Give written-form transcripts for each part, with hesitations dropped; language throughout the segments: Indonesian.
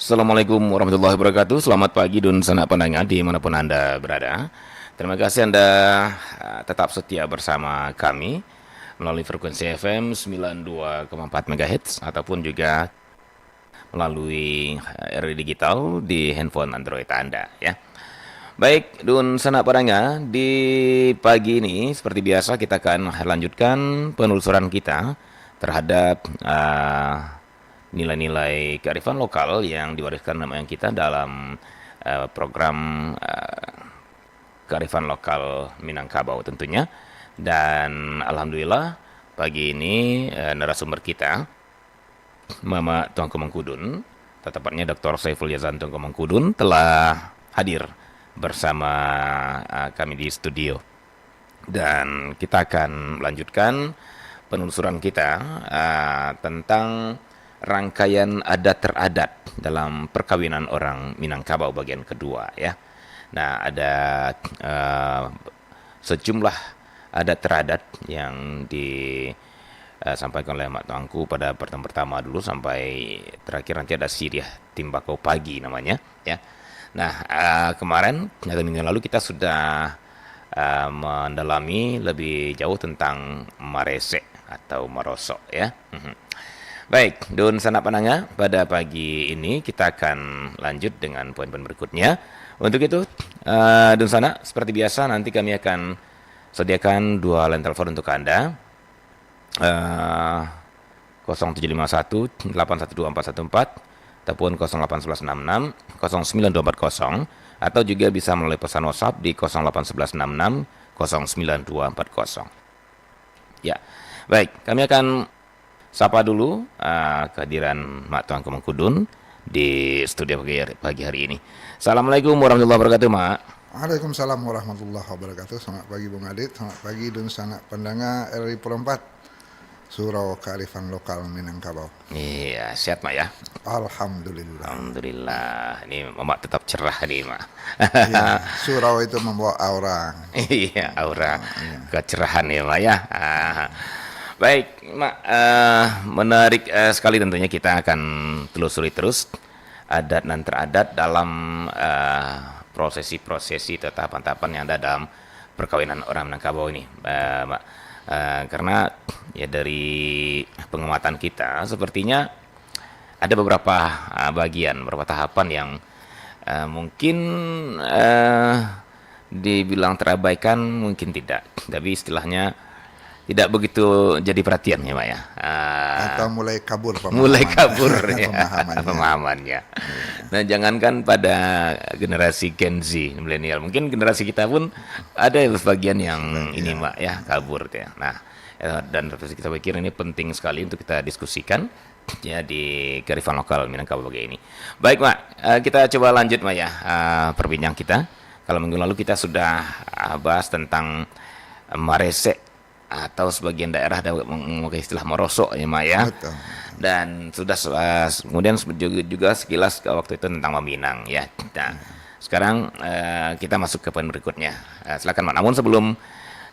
Assalamualaikum warahmatullahi wabarakatuh. Selamat pagi dan sanak pendengar dimanapun Anda berada. Terima kasih Anda tetap setia bersama kami melalui frekuensi FM 92,4 MHz ataupun juga melalui RRI digital di handphone Android Anda ya. Baik, Dun sanak pendengar, di pagi ini seperti biasa kita akan lanjutkan penelusuran kita terhadap nilai-nilai kearifan lokal yang diwariskan moyang kita dalam program kearifan lokal Minangkabau tentunya. Dan alhamdulillah pagi ini narasumber kita Mama Tuanku Mangkudun, tepatnya Dr. Saiful Yazan Tuanku Mangkudun telah hadir bersama kami di studio. Dan kita akan melanjutkan penelusuran kita tentang rangkaian adat teradat dalam perkawinan orang Minangkabau bagian kedua ya. Nah, ada sejumlah adat teradat yang disampaikan oleh Mak Tuanku pada pertemuan pertama dulu sampai terakhir nanti ada Siriah Timbakau Pagi namanya ya. Nah, kemarin atau minggu lalu kita sudah mendalami lebih jauh tentang Marese atau Marosok ya. Baik, Dun sanak pendengar, pada pagi ini kita akan lanjut dengan poin-poin berikutnya. Untuk itu, Dun sanak, seperti biasa nanti kami akan sediakan dua line telepon untuk Anda. 0751 812414 ataupun 08166 09240 atau juga bisa melalui pesan WhatsApp di 08166 09240. Ya, baik, kami akan sapa dulu kehadiran Mak Tuanku Mangkudun di studio pagi hari ini. Assalamualaikum warahmatullahi wabarakatuh, Mak. Waalaikumsalam warahmatullahi wabarakatuh. Selamat pagi Bung Adit, selamat pagi Dun sanak pendengar RRI Pro 4, Surau Kearifan Lokal Minangkabau. Iya, sehat Mak ya? Alhamdulillah. Alhamdulillah. Ini Mak tetap cerah nih, Mak. Iya, surau itu membawa aura. Iya, aura kecerahan ya, Mak ya. Baik, Mak, menarik sekali tentunya kita akan telusuri terus adat dan teradat dalam prosesi-prosesi atau tahapan-tahapan yang ada dalam perkawinan orang Minangkabau ini, Mak. Karena ya dari pengamatan kita sepertinya ada beberapa bagian, beberapa tahapan yang mungkin dibilang terabaikan, mungkin tidak. Tapi istilahnya tidak begitu jadi perhatian ya, Pak ya. Atau mulai kabur Mulai kabur ya, pemahamannya. pemahamannya. Nah, jangankan pada generasi Gen Z, milenial, mungkin generasi kita pun ada sebagian yang ini, Mbak ya, kabur ya. Nah, dan kita pikir ini penting sekali untuk kita diskusikan ya di kearifan lokal Minangkabau bagian ini. Baik, Mbak, kita coba lanjut, Mbak ya, perbincang kita. Kalau minggu lalu kita sudah bahas tentang Marese atau sebagian daerah ada memakai istilah Marosok ya, Mak ya. Betul. Dan sudah kemudian juga sekilas waktu itu tentang Meminang ya. Nah, sekarang kita masuk ke poin berikutnya. Silakan Mak. Namun sebelum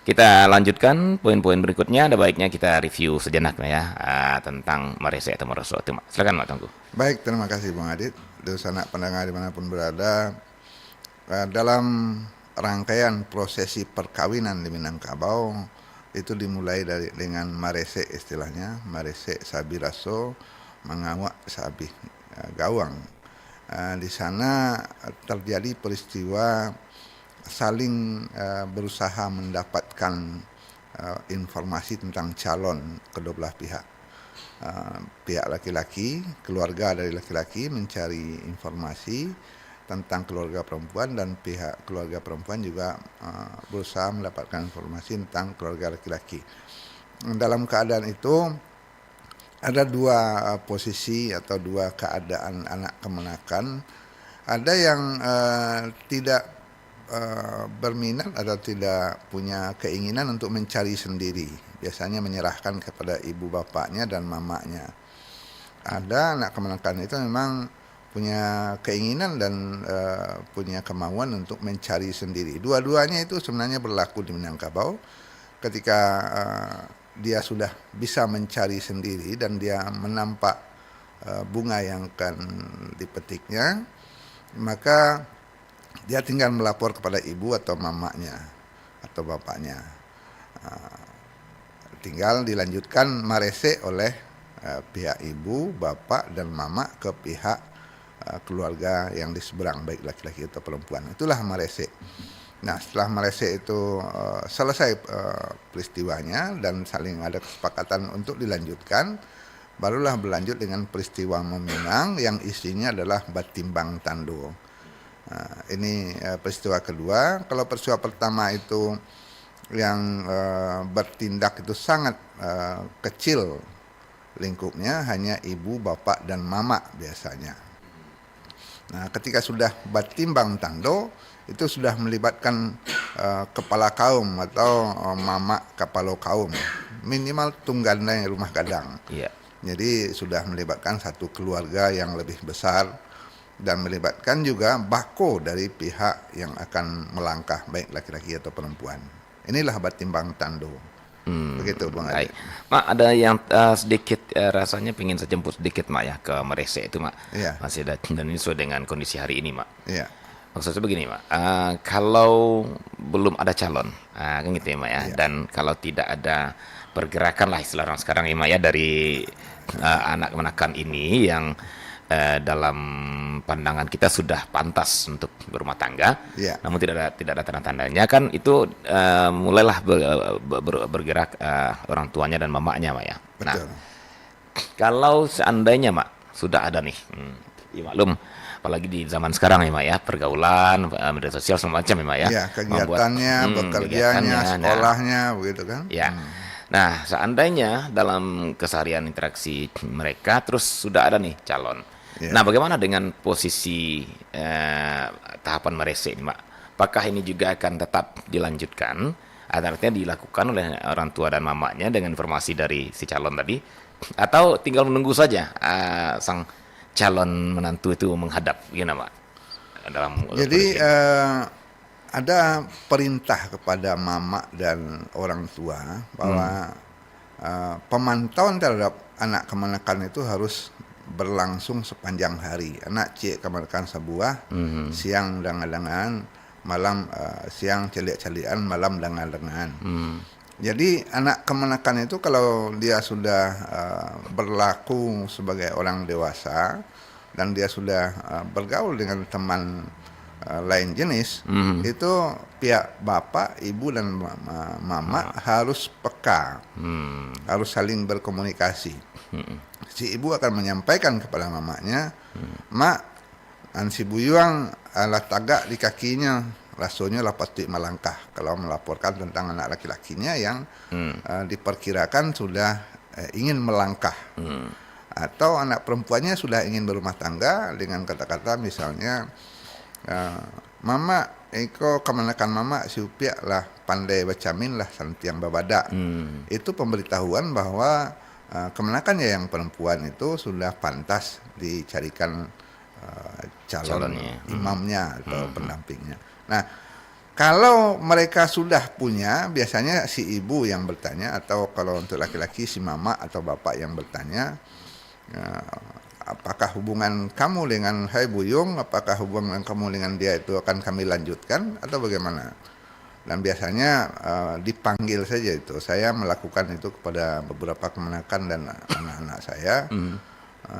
kita lanjutkan poin-poin berikutnya, ada baiknya kita review sejenak ya tentang Marese atau Marosok itu, Mak. Silakan Mak Tunggu. Baik, terima kasih Bung Adit. Dun sanak pendengar dimanapun berada, dalam rangkaian prosesi perkawinan di Minangkabau itu dimulai dengan Marese, istilahnya Marese Sabiraso Mangawak Sabi Gawang. Di sana terjadi peristiwa saling berusaha mendapatkan informasi tentang calon kedua belah pihak. Pihak laki-laki, keluarga dari laki-laki mencari informasi tentang keluarga perempuan, dan pihak keluarga perempuan juga berusaha mendapatkan informasi tentang keluarga laki-laki. Dalam keadaan itu ada dua posisi atau dua keadaan anak kemenakan. Ada yang tidak berminat atau tidak punya keinginan untuk mencari sendiri, biasanya menyerahkan kepada ibu bapaknya dan mamanya. Ada anak kemenakan itu memang punya keinginan dan punya kemauan untuk mencari sendiri. Dua-duanya itu sebenarnya berlaku di Minangkabau. Ketika dia sudah bisa mencari sendiri dan dia menampak bunga yang akan dipetiknya, maka dia tinggal melapor kepada ibu atau mamanya atau bapaknya. Tinggal dilanjutkan marese oleh pihak ibu, bapak, dan mama ke pihak keluarga yang di seberang, baik laki-laki atau perempuan. Itulah marese. Nah, setelah marese itu selesai peristiwanya dan saling ada kesepakatan untuk dilanjutkan, barulah berlanjut dengan peristiwa meminang yang isinya adalah batimbang tando. Ini peristiwa kedua. Kalau peristiwa pertama itu yang bertindak itu sangat kecil lingkupnya, hanya ibu, bapak, dan mama biasanya. Nah, ketika sudah batimbang tando, itu sudah melibatkan kepala kaum atau mama kapalo kaum, minimal tungganda yang rumah gadang. Iya. Jadi sudah melibatkan satu keluarga yang lebih besar dan melibatkan juga bako dari pihak yang akan melangkah, baik laki-laki atau perempuan. Inilah batimbang tando. Begitu Bang Adit. Baik. Mak, ada yang sedikit rasanya pengen saya jemput sedikit Mak ya ke Marese itu Mak. Iya. Masih ada, dan ini sesuai dengan kondisi hari ini Mak. Iya. Maksudnya begini Mak, kalau belum ada calon, kan gitu ya Mak ya. Iya. Dan kalau tidak ada pergerakan lah istilah orang sekarang ya Mak ya dari anak menakan ini yang dalam pandangan kita sudah pantas untuk berumah tangga, Iya. namun tidak ada tanda-tandanya, kan itu mulailah bergerak orang tuanya dan mamanya Mak ya. Nah, Betul. kalau seandainya Mak sudah ada nih, ya maklum, apalagi di zaman sekarang ya Mak ya, pergaulan, media sosial semacam ya Mak ya, Ya, kegiatannya, bekerjanya, kegiatannya, sekolahnya, begitu kan? ya. Nah, seandainya dalam keseharian interaksi mereka terus sudah ada nih calon. Ya. Nah, bagaimana dengan posisi tahapan merese ini, Mak? Apakah ini juga akan tetap dilanjutkan? Artinya dilakukan oleh orang tua dan mamanya dengan informasi dari si calon tadi, atau tinggal menunggu saja sang calon menantu itu menghadap, gimana, Mak? Dalam Jadi ada perintah kepada mama dan orang tua bahwa pemantauan terhadap anak kemanakan itu harus berlangsung sepanjang hari. Anak cek kemanakan sebuah, siang dangan-dangan, malam siang celik-celikan, malam dangan-dangan. Jadi anak kemanakan itu kalau dia sudah berlaku sebagai orang dewasa dan dia sudah bergaul dengan teman lain jenis, itu pihak bapak, ibu, dan mama harus peka, harus saling berkomunikasi. Si ibu akan menyampaikan kepada mamanya, Mak, an si buyuang ala tagak di kakinya, rasanya lah pasti melangkah kalau melaporkan tentang anak laki-lakinya yang diperkirakan sudah ingin melangkah. Atau anak perempuannya sudah ingin berumah tangga dengan kata-kata misalnya, Mama, iko kemanakan mama si upiak lah pandai bacamin lah santiang babada. Itu pemberitahuan bahwa kemenakannya yang perempuan itu sudah pantas dicarikan calon imamnya atau pendampingnya. Nah, kalau mereka sudah punya, biasanya si ibu yang bertanya, atau kalau untuk laki-laki si mama atau bapak yang bertanya, apakah hubungan kamu dengan Hai Buyung, apakah hubungan kamu dengan dia itu akan kami lanjutkan atau bagaimana? Dan biasanya dipanggil saja itu. Saya melakukan itu kepada beberapa kemenakan dan anak-anak saya.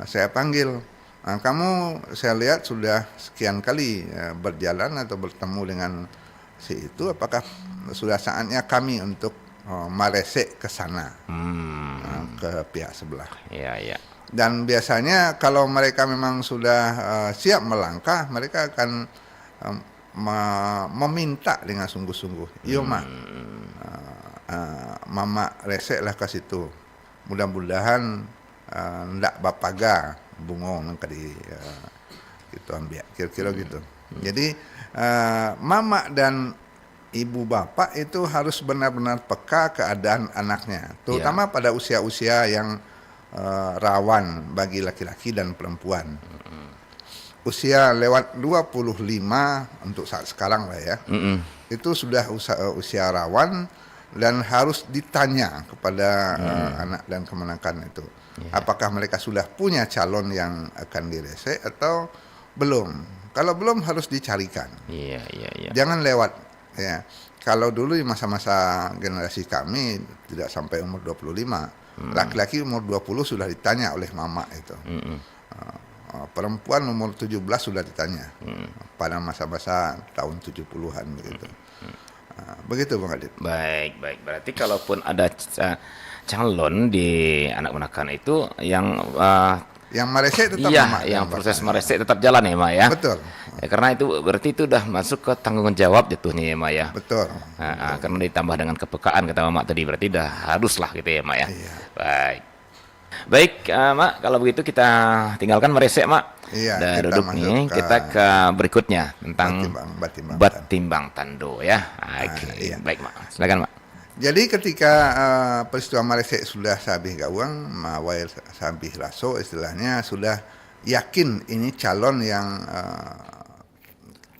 Saya panggil, kamu saya lihat sudah sekian kali berjalan atau bertemu dengan si itu, apakah sudah saatnya kami untuk marese ke sana, ke pihak sebelah. Iya, iya. Dan biasanya kalau mereka memang sudah siap melangkah, mereka akan meminta dengan sungguh-sungguh. Iyo mak, mama resek lah ke situ. Mudah-mudahan ndak bapaga bungong nang kadi gitu ambil. Kira-kira gitu. Jadi mama dan ibu bapak itu harus benar-benar peka keadaan anaknya, terutama pada usia-usia yang rawan bagi laki-laki dan perempuan. Usia lewat 25 untuk saat sekarang lah ya. Itu sudah usia rawan dan harus ditanya kepada anak dan kemenakan itu. Apakah mereka sudah punya calon yang akan diresek atau belum? Kalau belum harus dicarikan. Iya, iya, iya. Jangan lewat ya. Kalau dulu di masa-masa generasi kami tidak sampai umur 25, laki-laki umur 20 sudah ditanya oleh mama itu. Perempuan umur 17 sudah ditanya pada masa-masa tahun 70-an begitu. Begitu Bang Adit. Baik, baik. Berarti kalaupun ada calon di anak ponakan itu yang Yang meresek tetap iya, mama yang dan proses bapaknya. meresek tetap jalan ya, Mak ya. Betul, Ya, karena itu berarti itu udah masuk ke tanggung jawab jatuhnya ya, Mak ya. betul. Karena ditambah dengan kepekaan kata Mak tadi berarti udah harus lah gitu ya, Mak ya. Iya. Baik. Baik, Mak, kalau begitu kita tinggalkan meresek, Mak. Iya, Udah kita duduk masuk nih, ke kita ke berikutnya tentang batimbang. batimbang tando ya. Oke, iya. baik, Mak. Silakan, Mak. Jadi ketika peristiwa meresek sudah sabih gawang, mawail sabih raso istilahnya sudah yakin ini calon yang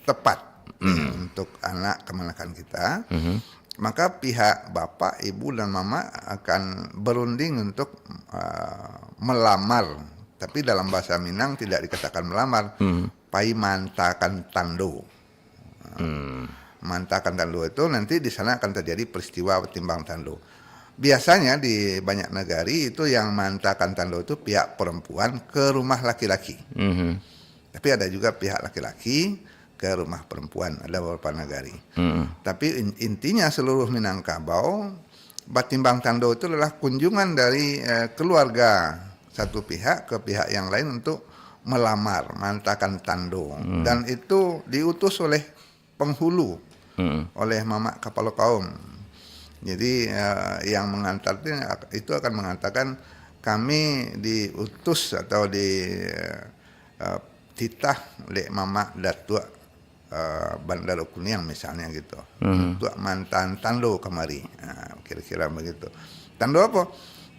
tepat untuk anak kemenakan kita, maka pihak bapak, ibu dan mama akan berunding untuk melamar. Tapi dalam bahasa Minang tidak dikatakan melamar, pai mantakan tando. Mantakan tando itu nanti di sana akan terjadi peristiwa timbang tando. Biasanya di banyak negari itu yang mantakan tando itu pihak perempuan ke rumah laki-laki. Tapi ada juga pihak laki-laki ke rumah perempuan, ada beberapa negari. Tapi intinya seluruh Minangkabau, batimbang tando itu adalah kunjungan dari keluarga satu pihak ke pihak yang lain untuk melamar, mantakan tando. Dan itu diutus oleh penghulu, oleh mama kepala kaum. Jadi yang mengantar itu akan mengatakan kami diutus atau titah oleh mama datuk Bandar Kuniang misalnya gitu, untuk mantan tando kemari, kira-kira begitu. Tando apa?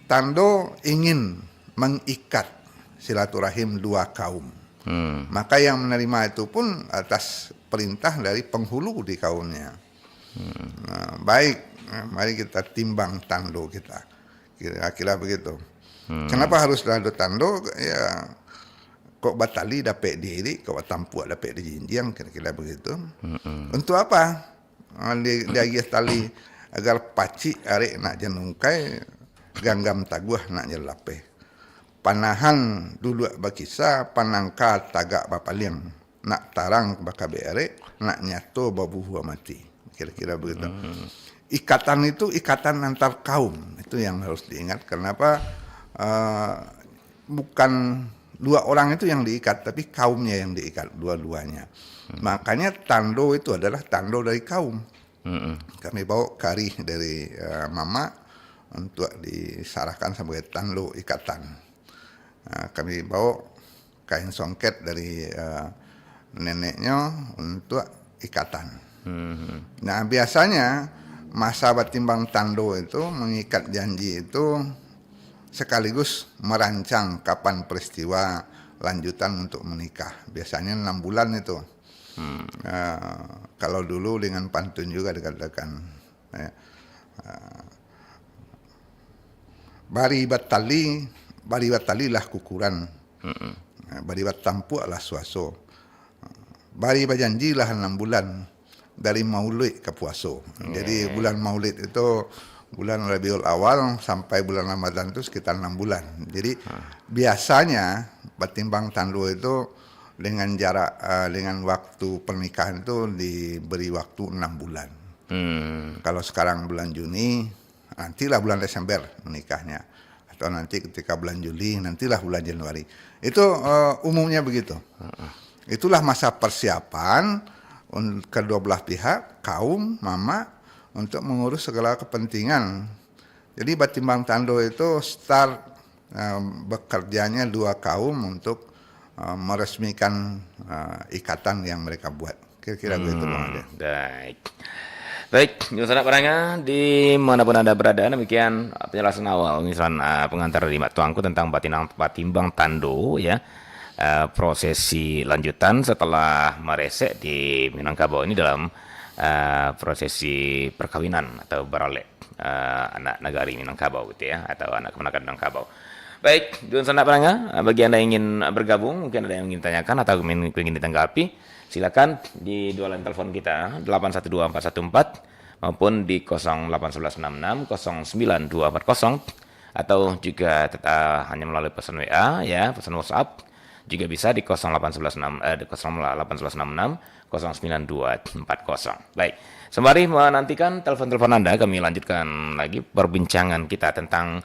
Tando ingin mengikat silaturahim dua kaum. Maka yang menerima itu pun atas perintah dari penghulu di kaumnya. Baik, mari kita timbang tando kita, kira-kira begitu. Kenapa harus ada tando? Ya, kok batali dapat diri, kok tampuak dapat dijinjang, kira-kira begitu. Untuk apa? Dia tali agar pacik arek nak jenungkai, ganggam taguah nak jelape. Panahan dulu bakisa, panangka tagak bapaliang, nak tarang baka berek, nak nyato babu hua mati. Kira-kira begitu. Ikatan itu ikatan antar kaum, itu yang harus diingat. Kenapa? Bukan dua orang itu yang diikat, tapi kaumnya yang diikat, dua-duanya. Makanya tando itu adalah tando dari kaum. Kami bawa kari dari mama untuk disarahkan sebagai tando ikatan. Kami bawa kain songket dari neneknya untuk ikatan. Nah biasanya masa batimbang tando itu mengikat janji itu sekaligus merancang kapan peristiwa lanjutan untuk menikah. Biasanya 6 bulan itu. Kalau dulu dengan pantun juga dikatakan bari batali lah kukuran, bari bat tampu lah suaso, bari bajanji lah 6 bulan dari maulid ke puaso. Jadi bulan maulid itu bulan Rabiul Awal sampai bulan Ramadan itu sekitar 6 bulan. Jadi biasanya batimbang tando itu dengan jarak dengan waktu pernikahan itu diberi waktu 6 bulan. Kalau sekarang bulan Juni, nantilah bulan Desember menikahnya. Atau nanti ketika bulan Juli, nantilah bulan Januari. Itu umumnya begitu. Itulah masa persiapan kedua belah pihak, kaum, mama, untuk mengurus segala kepentingan. Jadi batimbang tando itu start bekerjanya dua kaum untuk meresmikan ikatan yang mereka buat. Kira-kira begitu Bang Ade. Baik. Baik, saudara pendengar dimanapun Anda berada, demikian penjelasan awal misalnya pengantar dari Mak Tuangku tentang batimbang tando ya. Prosesi lanjutan setelah meresek di Minangkabau ini dalam prosesi perkawinan atau baralek anak nagari Minangkabau gitu ya, atau anak kemenakan Minangkabau. Baik, Dun Sanak Pranga, bagi Anda yang ingin bergabung, mungkin ada yang ingin tanyakan atau ingin ditanggapi, silakan di dua line telepon kita 812414 maupun di 08166 09240 atau juga hanya melalui pesan WA ya, pesan WhatsApp juga bisa di 08166 09240. Baik, sembari menantikan telepon-telepon Anda, kami lanjutkan lagi perbincangan kita tentang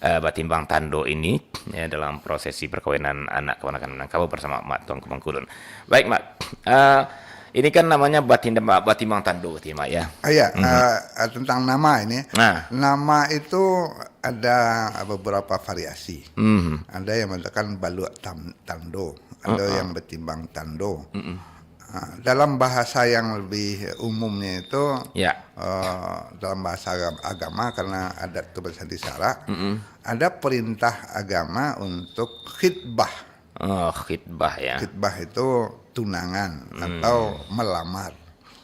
Batimbang Tando ini ya, dalam prosesi perkawinan anak keponakan Minangkabau bersama Mak Tuanku Mangkulun. Baik, Mak. Ini kan namanya Batimbang Tando, Mak ya. Iya, tentang nama ini. Nah, Nama itu ada beberapa variasi. Ada yang mengatakan Baluak Tando, ada yang Batimbang Tando. Dalam bahasa yang lebih umumnya itu, ya. dalam bahasa agama karena adat itu bersanti syarak, ada perintah agama untuk khitbah. Oh, khitbah ya. Khitbah itu tunangan atau melamar.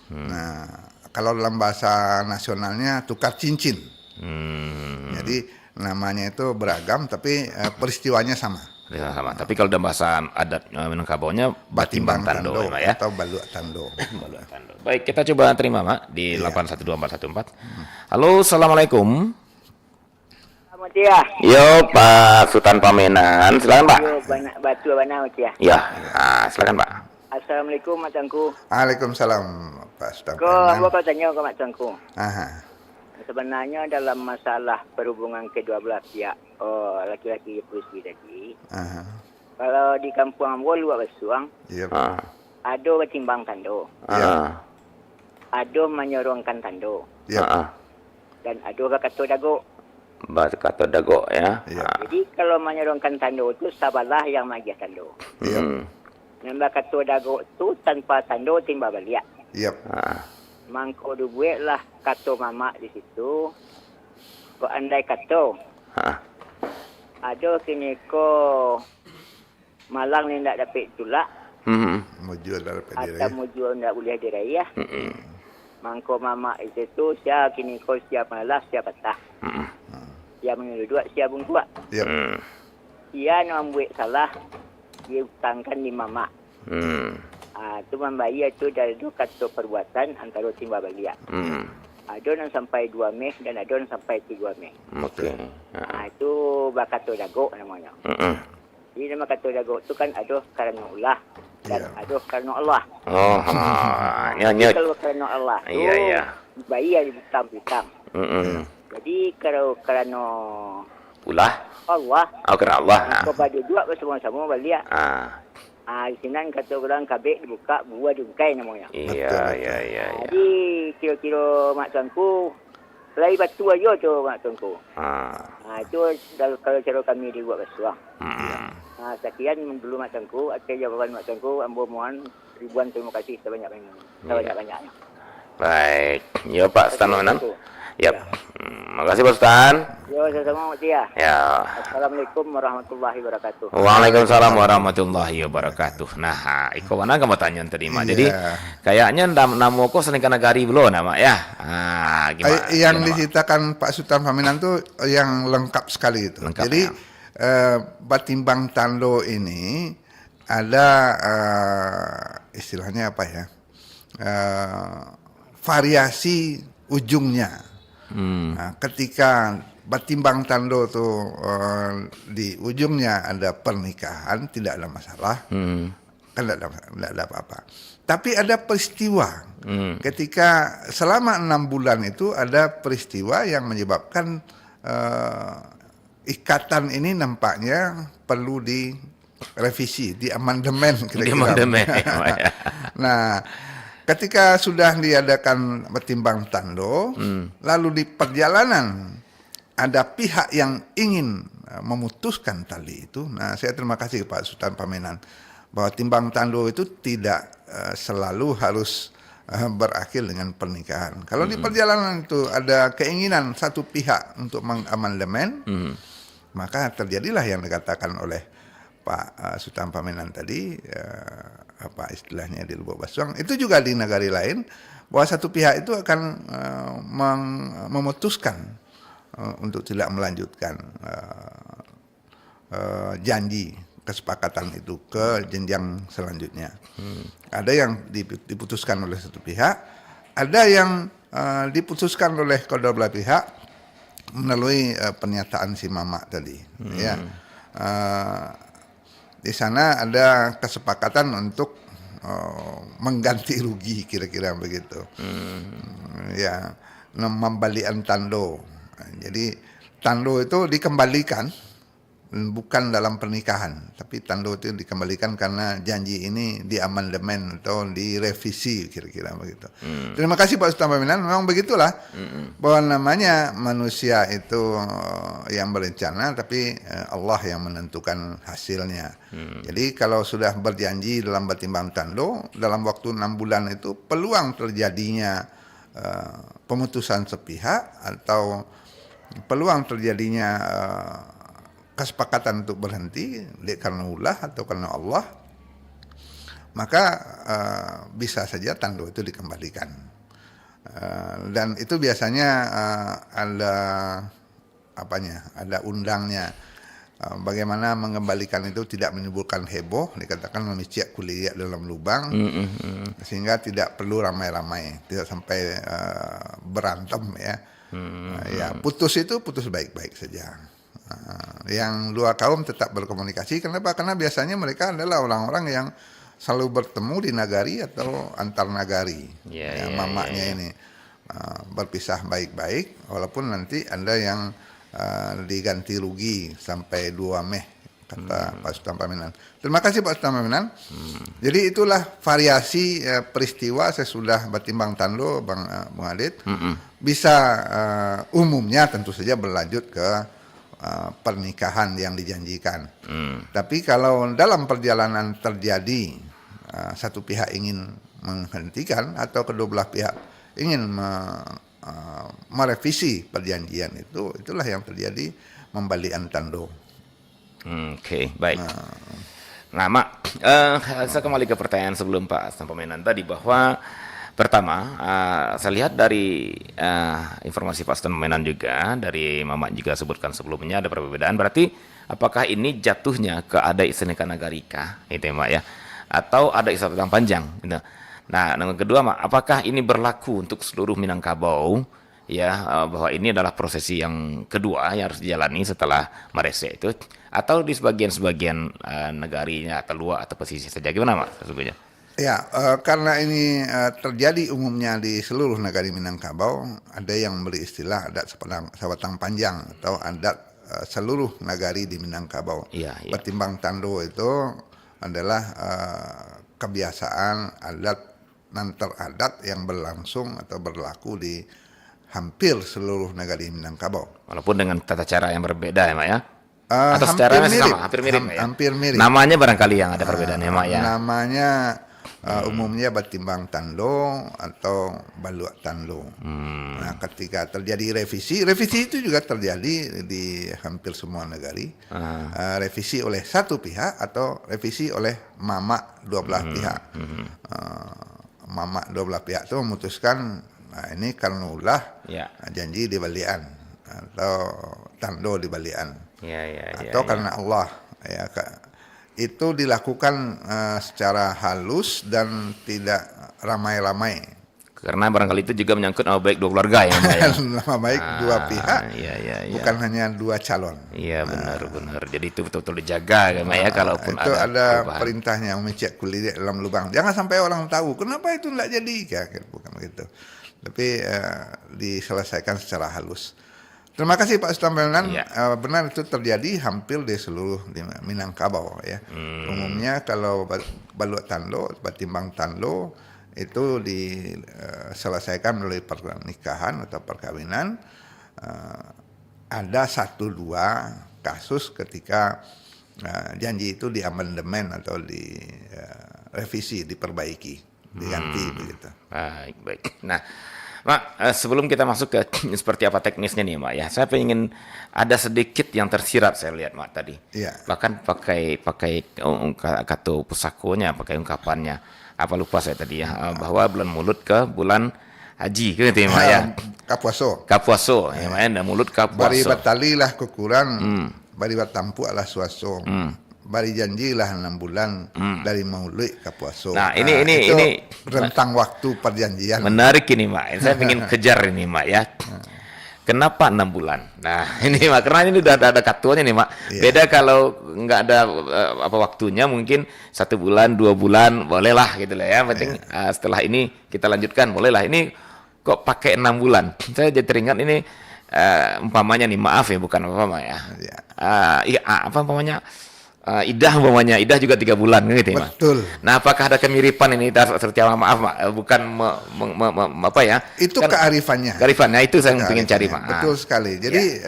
Nah, kalau dalam bahasa nasionalnya tukar cincin. Jadi namanya itu beragam tapi peristiwanya sama. Sama. Tapi kalau dalam bahasa adat Minangkabaunya Batimbang Tando ya, Mak ya. Atau Baluak Tando. Baluak Tando. Baik, kita coba terima, Mak, di 812414. Halo, Assalamualaikum. Selamat ya. Yo, Pak Sultan Pamenan. Silakan, Pak. Yo, banyak batu mana ya. Ya, silakan, Pak. Assalamualaikum Mak Tuanku. Waalaikumsalam Pak Sultan. Kau tanya ke Mak Tuanku. Aha. Sebenarnya dalam masalah perhubungan kedua belah pihak, laki-laki polisi tadi, Aha. kalau di kampung Ambo luar Basuang, Yep. ada batimbang tando, ada menyorongkan tando, Yep. dan ada bakato dago. Bakato dago ya. Jadi kalau menyorongkan tando itu sabarlah yang magiah tando. Yep. Dan bakato dago itu tanpa tando timba baliak. Yep. Mangko dubuet lah kato mama di situ. Ko andai kato. Ada kini ko malang ni ndak dapat tulak. Mujur dari Atau PDRI. mujur ndak boleh diraya. Mangko mama itu tu sia kini ko sia malas sia patah. Sia menulu dua sia bungkuak. Yep. Sia nak buat salah dia hutangkan di mama. Itu membayar itu dari dua kato perbuatan antara timba baliak. Ada yang sampai 2 Mei dan ada yang sampai 3 Mei. Oke. Itu bakato dago namanya. Jadi nama kato dago itu kan ada karena Allah dan ada karena Allah. Oh, Jadi kalau karena Allah itu Iya. bayar di butang-butang. Jadi kalau karena Ulah. Allah, Karena Allah. kepada dua bersama-sama baliak. Di sini kata orang kabeh dibuka, buah diungkai namanya. Iya. Jadi kira-kira mak tuanku selai batu aja tu mak tuanku. Itu kalau cara kami dibuat basuh. Sekian dulu mak tuanku, akhir jawaban mak tuanku, ambo mohon ribuan terima kasih sebanyak-banyaknya. Baik. Ya, Pak Sultan Pamenan. Yap. Makasih, Pak Sultan. Yo, sama-sama Mak Tia. Ya. Assalamualaikum warahmatullahi wabarakatuh. Waalaikumsalam warahmatullahi wabarakatuh. Nah, iko mana kamu tanya tadi, Mak. Jadi kayaknya namo ko selingkah nagari belum nama ya. Gimana? Yang diceritakan Pak Sultan Pamenan tuh yang lengkap sekali itu. Lengkap, Jadi Batimbang Tando ini ada istilahnya apa ya? Variasi ujungnya. Nah, ketika Batimbang Tando tuh di ujungnya ada pernikahan, tidak ada masalah, kan tidak ada apa-apa. Tapi ada peristiwa ketika selama 6 bulan itu ada peristiwa yang menyebabkan ikatan ini nampaknya perlu direvisi, diamandemen kira-kira. Diamandemen. Nah, ketika sudah diadakan Batimbang Tando, lalu di perjalanan ada pihak yang ingin memutuskan tali itu. Nah, saya terima kasih Pak Sultan Pamenan bahwa timbang tando itu tidak selalu harus berakhir dengan pernikahan. Kalau di perjalanan itu ada keinginan satu pihak untuk mengamandemen, maka terjadilah yang dikatakan oleh Pak Sultan Pamenan tadi, apa istilahnya di Lubuk Basuang, itu juga di negara lain, bahwa satu pihak itu akan memutuskan untuk tidak melanjutkan janji kesepakatan itu ke jenjang selanjutnya. Ada yang diputuskan oleh satu pihak, ada yang diputuskan oleh kedua belah pihak melalui pernyataan si Mama tadi. Ya, di sana ada kesepakatan untuk mengganti rugi kira-kira begitu. Ya, membalikan tando. Jadi tando itu dikembalikan bukan dalam pernikahan, tapi tando itu dikembalikan karena janji ini diamandemen atau direvisi kira-kira begitu. Terima kasih Pak Ustaz Paminan, memang begitulah bahwa namanya manusia itu yang berencana, tapi Allah yang menentukan hasilnya. Jadi kalau sudah berjanji dalam batimbang tando, dalam waktu 6 bulan itu peluang terjadinya pemutusan sepihak atau peluang terjadinya kesepakatan untuk berhenti karena ulah atau karena Allah, maka bisa saja tando itu dikembalikan. Dan itu biasanya ada undangnya. Bagaimana mengembalikan itu tidak menimbulkan heboh, dikatakan memicik kuliah dalam lubang, sehingga tidak perlu ramai-ramai, tidak sampai berantem ya. Ya, putus itu putus baik-baik saja. Yang dua kaum tetap berkomunikasi. Kenapa? Karena biasanya mereka adalah orang-orang yang selalu bertemu di nagari atau antar nagari. Mamanya ini berpisah baik-baik, walaupun nanti ada yang diganti rugi sampai 2 Mei, kata Pak Sultan Paminan. Terima kasih Pak Sultan Paminan. Jadi itulah variasi peristiwa sesudah batimbang tando, Bung Adit. Bisa umumnya tentu saja berlanjut ke pernikahan yang dijanjikan. Tapi kalau dalam perjalanan terjadi satu pihak ingin menghentikan atau kedua belah pihak ingin merevisi perjanjian itu, itulah yang terjadi membalikan tando. Oke, baik. Nah, Mak, saya kembali ke pertanyaan sebelum Pak Paminan tadi bahwa pertama, saya lihat dari informasi Pak Sultan Paminan juga, dari Mamak juga sebutkan sebelumnya ada perbedaan. Berarti apakah ini jatuhnya ke ada istimewa nagarika, itu ya Mak ya, atau ada istilah tentang panjang? Gitu. Nah, yang kedua Mak, apakah ini berlaku untuk seluruh Minangkabau? Ya, bahwa ini adalah prosesi yang kedua yang harus dijalani setelah Marese itu, atau di sebagian negarinya atau luar atau pesisir saja? Gimana Mak sesungguhnya? Ya, karena ini terjadi umumnya di seluruh negari Minangkabau, ada yang beri istilah adat sabatang panjang atau adat seluruh negari di Minangkabau. Batimbang tando itu adalah kebiasaan adat nantar adat yang berlangsung atau berlaku di hampir seluruh negari Minangkabau. Walaupun dengan tata cara yang berbeda ya Mak ya? Atau secara sama, hampir mirip ya? Hampir mirip. Namanya barangkali yang ada perbedaannya Mak ya? Namanya umumnya batimbang tando atau baluak tando. Nah, ketika terjadi revisi itu juga terjadi di hampir semua negari. Revisi oleh satu pihak atau revisi oleh mamak dua belah pihak. Mamak dua belah pihak itu memutuskan, nah ini karena ulah janji dibalikan atau tando dibalikan, atau karena Allah ya. Itu dilakukan secara halus dan tidak ramai-ramai. Karena barangkali itu juga menyangkut nama baik dua keluarga ya, Mbak, ya? Nama baik dua pihak, bukan hanya dua calon. Iya benar. Jadi itu betul-betul dijaga, Mbak ya, kalaupun itu ada perintahnya memicik kulit dalam lubang. Jangan sampai orang tahu kenapa itu tidak jadi, bukan begitu. Tapi diselesaikan secara halus. Terima kasih Pak Sultan Paminan. Benar itu terjadi hampir di seluruh Minangkabau ya. Umumnya kalau baluak tando, batimbang tando itu diselesaikan melalui pernikahan atau perkawinan. Ada 1-2 kasus ketika janji itu diamandemen atau direvisi, diperbaiki, diganti begitu. Baik. Nah, Mak, sebelum kita masuk ke seperti apa teknisnya nih Mak ya, saya pengen ada sedikit yang tersirat saya lihat Mak tadi. Bahkan pakai kata pusakonya, pakai ungkapannya. Apa lupa saya tadi ya, bahwa bulan Mulut ke bulan Haji gitu ya Mak ya. Kapuaso ya Mak ya, mulut kapuaso. Bari batali lah kukuran bari batampu ala suaso. Bari janjilah 6 bulan dari maulid ke puasa. Nah, ini rentang waktu perjanjian. Menarik ini, Mak. Saya ingin kejar ini, Mak, ya. Kenapa 6 bulan? Nah, ini Mak, karena ini udah ada katuannya nih, Mak. Iya. Beda kalau nggak ada waktunya, mungkin 1 bulan, 2 bulan, bolehlah gitu lah ya. Penting setelah ini kita lanjutkan, bolehlah. Ini kok pakai 6 bulan? Saya jadi teringat ini umpamanya nih, maaf ya, bukan umpama ya. Apa umpamanya? Idah umpamanya, Idah juga 3 bulan gitu ya, Betul. Nah, apakah ada kemiripan ini? Secara maaf, Mak, bukan apa ya? Itu Kan, kearifannya. kearifannya itu saya ingin cari, Mak. Betul sekali. Jadi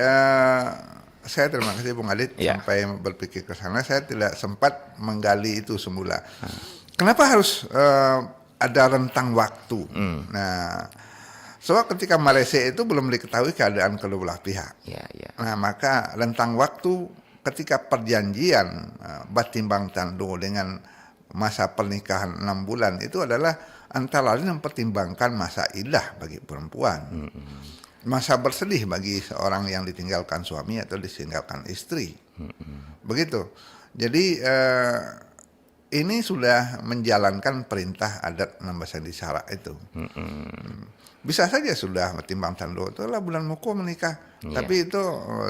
saya terima kasih Bung Adit sampai berpikir ke sana. Saya tidak sempat menggali itu semula. Kenapa harus ada rentang waktu? Nah, sebab ketika Malaysia itu belum diketahui keadaan kedua belah pihak. Nah, maka rentang waktu ketika perjanjian batimbang tando dengan masa pernikahan 6 bulan itu adalah antara lain mempertimbangkan masa iddah bagi perempuan, masa bersedih bagi seorang yang ditinggalkan suami atau ditinggalkan istri, begitu. Jadi ini sudah menjalankan perintah adat Nambasandi Syarak itu. Bisa saja sudah timbang tando itu adalah bulan muko menikah, tapi itu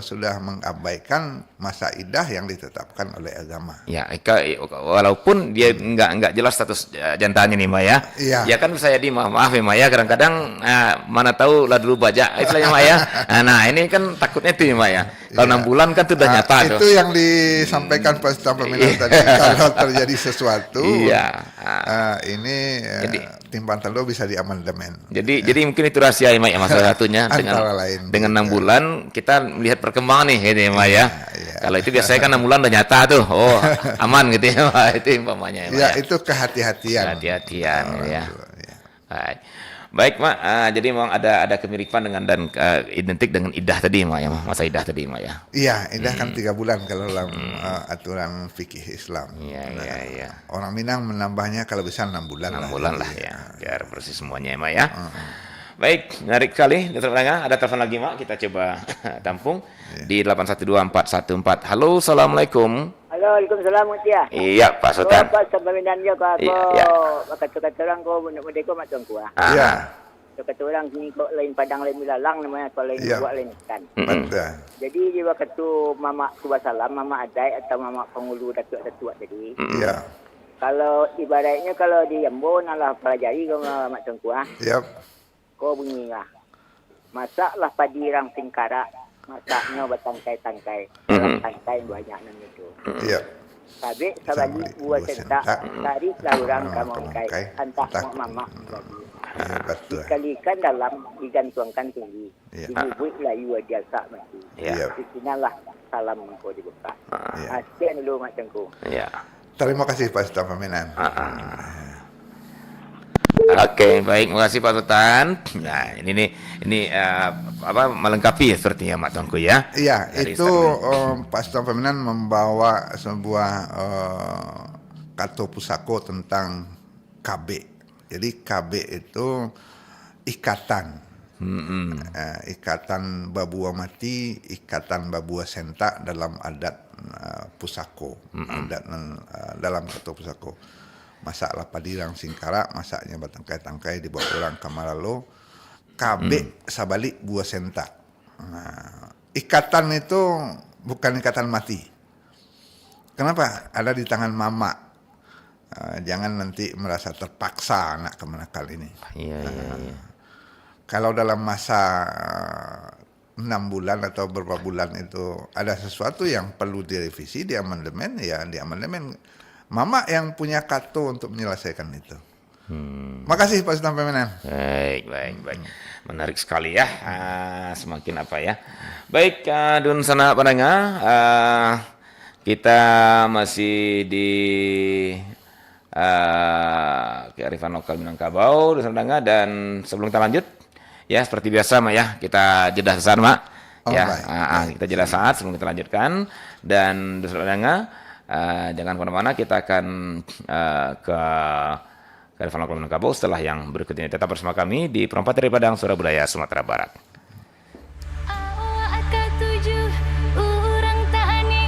sudah mengabaikan masa iddah yang ditetapkan oleh agama. Ya, walaupun dia nggak jelas status jantannya nih, Mak, ya. Ya kan saya maaf ya, Mak, ya, kadang-kadang mana tahu lah dulu baca istilahnya, Mak, ya. Nah, ini kan takutnya itu ya, Mak, ya. Kalau 6 bulan kan sudah nyata tuh. Itu yang disampaikan Pak Staf Peminat tadi, kalau terjadi sesuatu, ini timbang tando bisa diamandemen. Jadi mungkin itu rahasia ya, Mak, ya, masalah satunya dengan 6 bulan kita melihat perkembangan nih gitu ya, Mak, ya. Kalau itu biasanya kan 6 bulan udah nyata tuh. Oh, aman gitu ya, Mak. Itu umpamanya ya, Mak, ya. Itu kehati-hatian. Ya. Baik, Mak. Jadi memang ada kemiripan dengan dan identik dengan iddah tadi, Mak, ya, masa iddah tadi, Mak, ya. Iya, iddah kan 3 bulan kalau dalam aturan fikih Islam. Iya. Orang Minang menambahnya kalau bisa 6 bulan 6 bulan lah ya. Biar persis semuanya ya, Mak, ya. Baik, menarik sekali. Ada telepon lagi, Mak. Kita coba tampung di 812414. Halo, assalamualaikum. Halo, waalaikumsalam, Mutia. Iya, Pak Sultan. Pak Sambawinan juga kau kata orang kau mudah kau macam ku. Iya. Kata orang sini kau lain padang lain milalang namanya, kau lain buat lain ikan. Betul. Jadi dia waktu mama tua salam, mama adai atau mama pengulu datuk-datuk tadi. Iya. Kalau ibaratnya kalau di Jambu nalah pelajari kau macam ku. Yap. Kau bunyilah. Masaklah padi rang singkara, masaknya bertangkai-tangkai. Tangkai banyak namanya itu. Iya. Sabik sabali buah sentak, tarik laurang kamongkai, antah mama jadi. Betul. Dikalikan dalam digantungkan tinggi. Dibuat layu biasa mati. Disinilah salam kau dibuka. Sekian dulu macamku. Terima kasih Pak Staf Peminat. Oke, baik, terima kasih Pak Sultan. Nah, ini melengkapi sepertinya, Mak Tuanku, ya. Iya, itu Pak Staf Peminat membawa sebuah kato pusako tentang KB. Jadi KB itu ikatan. Ikatan babua mati, ikatan babua senta dalam adat pusako, adat dalam kato pusako. Masaklah padirang singkara, masaknya batangkai-tangkai dibawa orang kamaralo, KB sabalik buah senta. Nah, ikatan itu bukan ikatan mati. Kenapa? Ada di tangan mama. Jangan nanti merasa terpaksa anak kemenakal ini. Iya. Kalau dalam masa 6 bulan atau beberapa bulan itu ada sesuatu yang perlu direvisi, di amandemen, ya di amandemen. Mama yang punya kato untuk menyelesaikan itu. Makasih Pak Sultan Peminat. Baik. Menarik sekali ya. Semakin apa ya. Baik, Dun Sana Padanga. Kita masih di kearifan lokal Minangkabau, Dun Sana Padanga. Dan sebelum kita lanjut, ya seperti biasa, Mak, ya. Kita jeda sesaat, Mak. Kita jeda saat sebelum kita lanjutkan. Dan Dun Sana Padanga, jangan kemana-mana, kita akan ke Kearifan Lokal Minangkabau setelah yang berikut ini. Tetap bersama kami di Perempat dari Padang, Suara Budaya, Sumatera Barat. Awak ke 7 orang tanya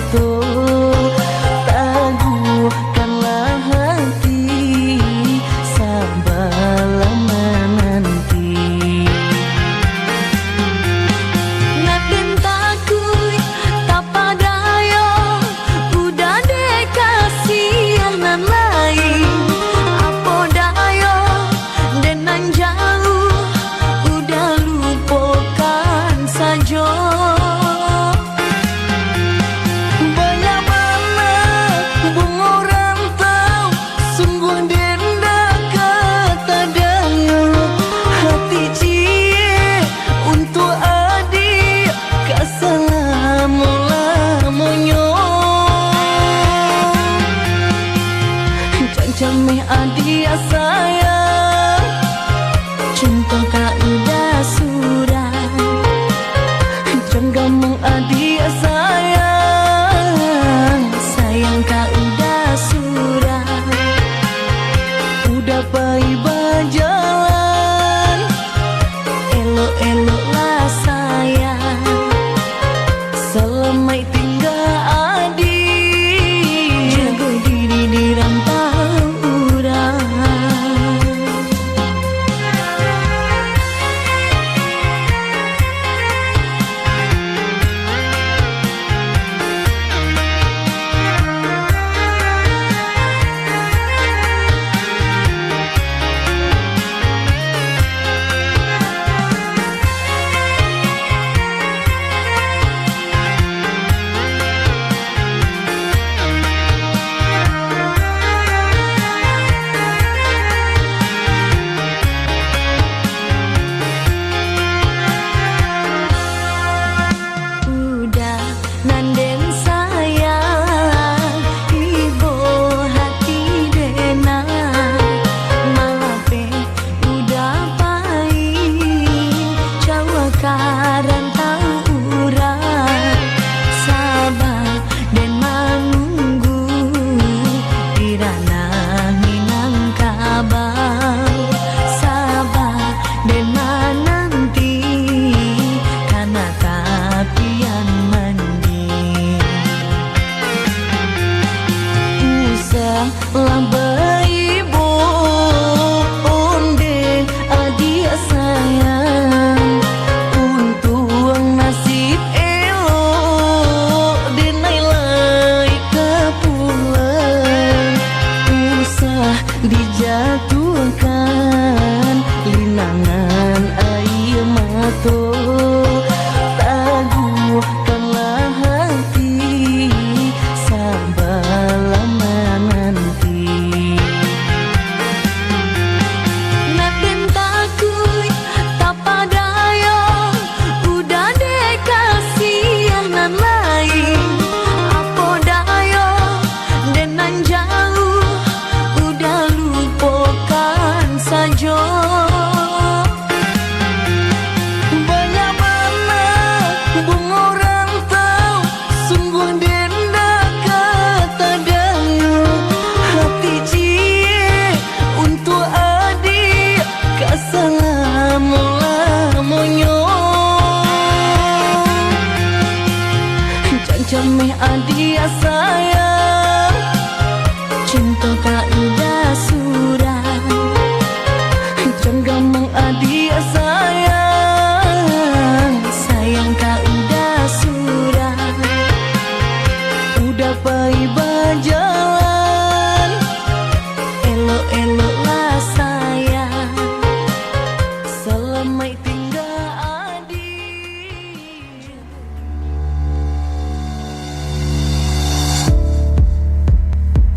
mato, teguhkanlah hati, sabarlah menanti. Naden takui tak padayo, udah dekasih nan lain. Apa dayo denan jauh, udah lupakan saja. Banyak banget bung orang tahu, sungguh denda kata dayo. Hati cie untuk adik, kasalamu-lamunyo. Cancameh adik sayang, cinta kak udah surat. Cenggamung adik sayang, sayang kak udah surat. Udah pai berjalan, elok-eloklah sayang, selamai tinggal adik, jaga diri di rantau urang. Udah nanden sayang, ibu hati dena, malape udah pahit, cawa karan tau urang. Sabar dan menunggu, irana Minangkabau. Sabar dan menanti, karena tapian mandi. Usahlah beribu, onde adik sayang, untuk nasib elok denai kepulang. Usah dijatuhkan linangan air mato, teguhkanlah hati, sabarlah menanti. Naden takui tak padayo, udah dekasih nan lain. Apa dayo denan jauh, udah lupakan saja. Banyak banget bung orang tahu, sungguh denda kata dayo. Hati cie untuk adik, kasalamu-lamunyo. Cancameh adik sayang, cinta kak udah surat. Cenggamung adik sayang, sayang kak udah surat. Udah pai berjalan, elok-eloklah sayang, selamai tinggal adik.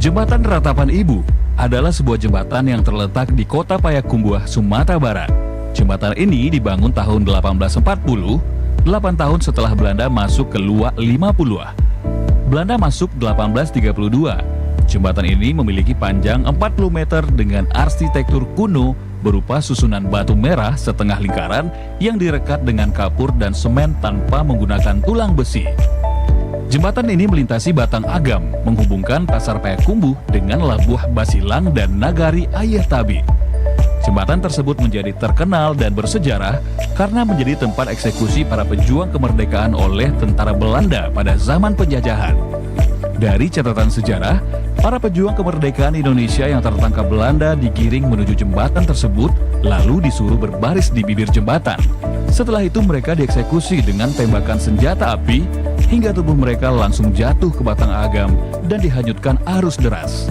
Jembatan Ratapan Ibu adalah sebuah jembatan yang terletak di Kota Payakumbuh, Sumatera Barat. Jembatan ini dibangun tahun 1840, 8 tahun setelah Belanda masuk ke Luak 50. Belanda masuk 1832. Jembatan ini memiliki panjang 40 meter dengan arsitektur kuno berupa susunan batu merah setengah lingkaran yang direkat dengan kapur dan semen tanpa menggunakan tulang besi. Jembatan ini melintasi Batang Agam, menghubungkan Pasar Payakumbuh dengan Labuh Basilang dan Nagari Ayah Tabi. Jembatan tersebut menjadi terkenal dan bersejarah karena menjadi tempat eksekusi para pejuang kemerdekaan oleh tentara Belanda pada zaman penjajahan. Dari catatan sejarah, para pejuang kemerdekaan Indonesia yang tertangkap Belanda digiring menuju jembatan tersebut, lalu disuruh berbaris di bibir jembatan. Setelah itu mereka dieksekusi dengan tembakan senjata api, hingga tubuh mereka langsung jatuh ke batang agam dan dihanyutkan arus deras.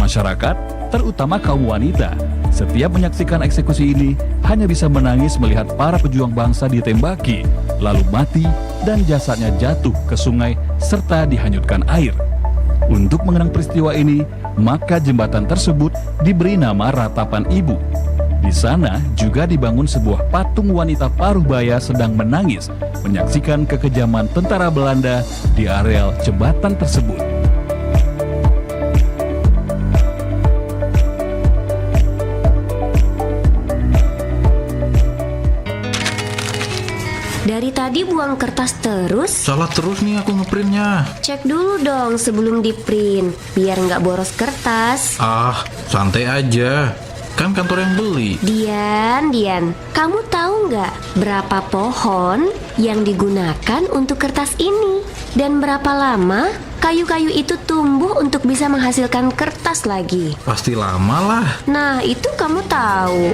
Masyarakat, terutama kaum wanita, setiap menyaksikan eksekusi ini hanya bisa menangis melihat para pejuang bangsa ditembaki, lalu mati dan jasadnya jatuh ke sungai serta dihanyutkan air. Untuk mengenang peristiwa ini, maka jembatan tersebut diberi nama Ratapan Ibu. Di sana juga dibangun sebuah patung wanita paruh baya sedang menangis menyaksikan kekejaman tentara Belanda di areal jembatan tersebut. Dari tadi buang kertas terus? Salah terus nih aku ngeprintnya. Cek dulu dong sebelum di-print, biar nggak boros kertas. Ah, santai aja. Kan kantor yang beli. Dian, kamu tahu nggak berapa pohon yang digunakan untuk kertas ini? Dan berapa lama kayu-kayu itu tumbuh untuk bisa menghasilkan kertas lagi? Pasti lama lah. Nah, itu kamu tahu.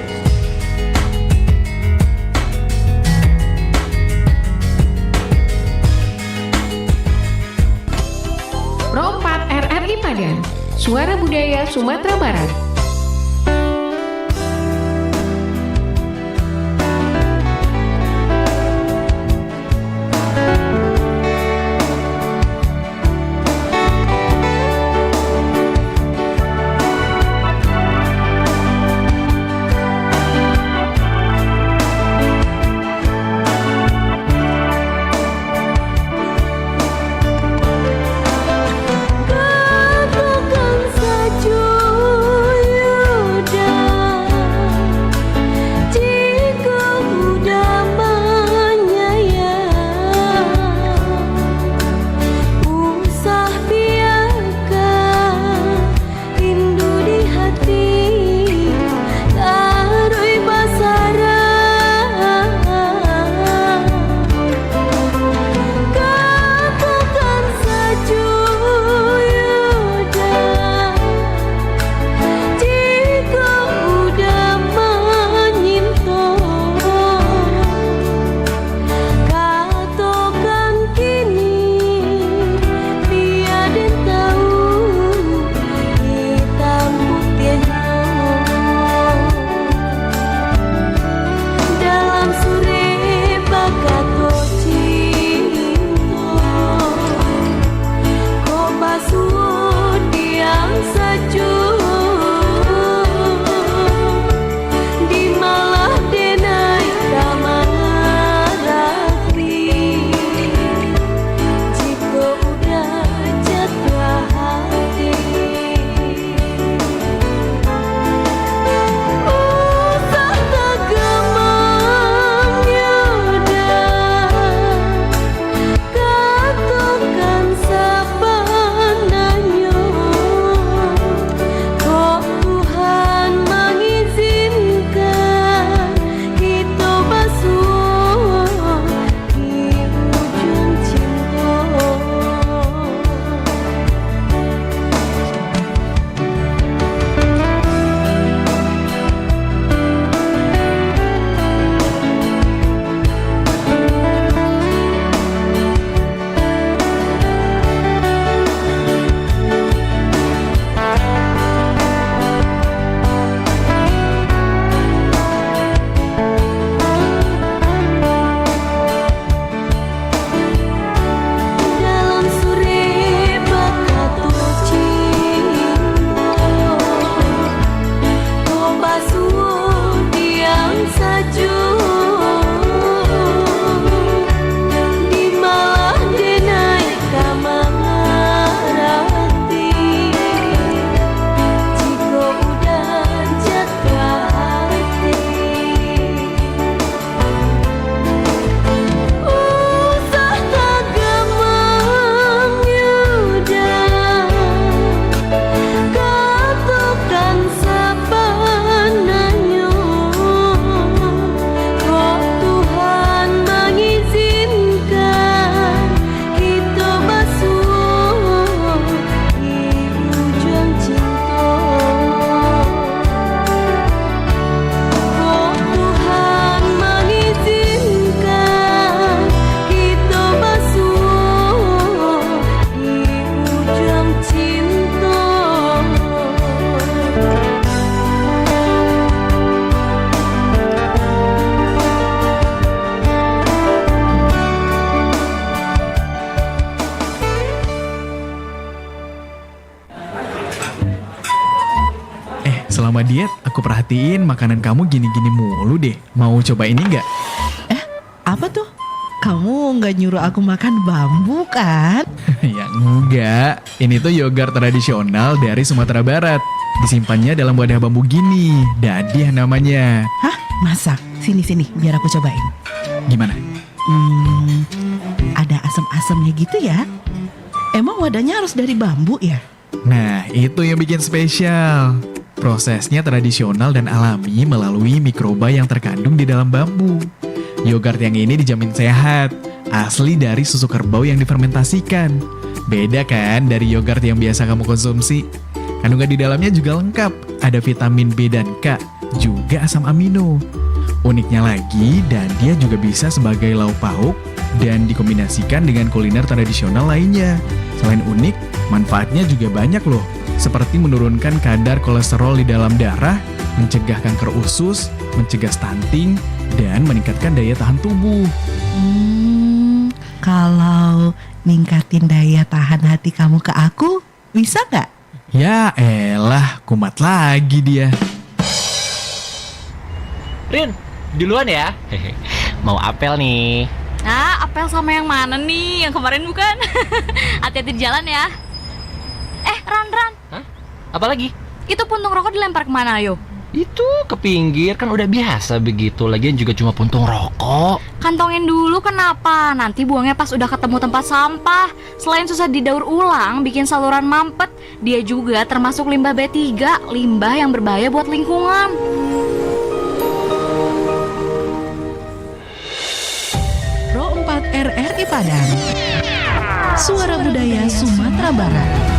Pro 4 RRI Padang, Suara Budaya Sumatera Barat. Katakan saja selama diet aku perhatiin makanan kamu gini-gini mulu deh. Mau coba ini nggak? Apa tuh? Kamu nggak nyuruh aku makan bambu kan? Ya enggak. Ini tuh yogurt tradisional dari Sumatera Barat. Disimpannya dalam wadah bambu gini. Dadih namanya. Hah? Masak? Sini, biar aku cobain. Gimana? Ada asam-asamnya gitu ya? Emang wadahnya harus dari bambu ya? Nah, itu yang bikin spesial. Prosesnya tradisional dan alami melalui mikroba yang terkandung di dalam bambu. Yogurt yang ini dijamin sehat, asli dari susu kerbau yang difermentasikan. Beda kan dari yogurt yang biasa kamu konsumsi? Kandungan di dalamnya juga lengkap, ada vitamin B dan K, juga asam amino. Uniknya lagi, dan dia juga bisa sebagai lauk pauk dan dikombinasikan dengan kuliner tradisional lainnya. Selain unik, manfaatnya juga banyak loh, seperti menurunkan kadar kolesterol di dalam darah, mencegah kanker usus, mencegah stunting, dan meningkatkan daya tahan tubuh. Kalau ningkatin daya tahan hati kamu ke aku, bisa nggak? Ya elah, kumat lagi dia. Rin, duluan ya. Mau apel nih. Nah, apel sama yang mana nih? Yang kemarin bukan? Hati-hati di jalan ya. Ran. Hah? Apa lagi? Itu puntung rokok dilempar kemana, ayo? Itu ke pinggir, kan udah biasa begitu. Lagian juga cuma puntung rokok. Kantongin dulu kenapa? Nanti buangnya pas udah ketemu tempat sampah. Selain susah didaur ulang, bikin saluran mampet, dia juga termasuk limbah B3, limbah yang berbahaya buat lingkungan. Pro 4 RRI Padang, Suara Budaya Sumatera Barat.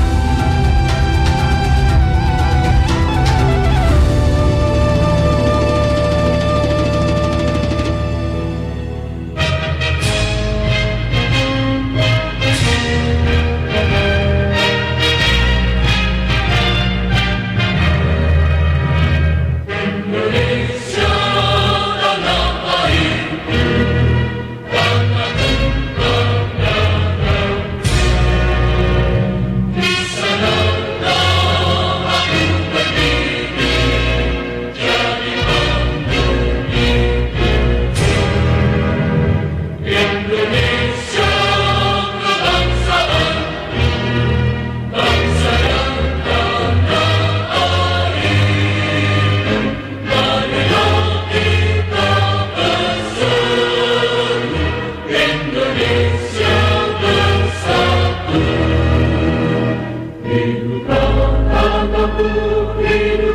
Hidup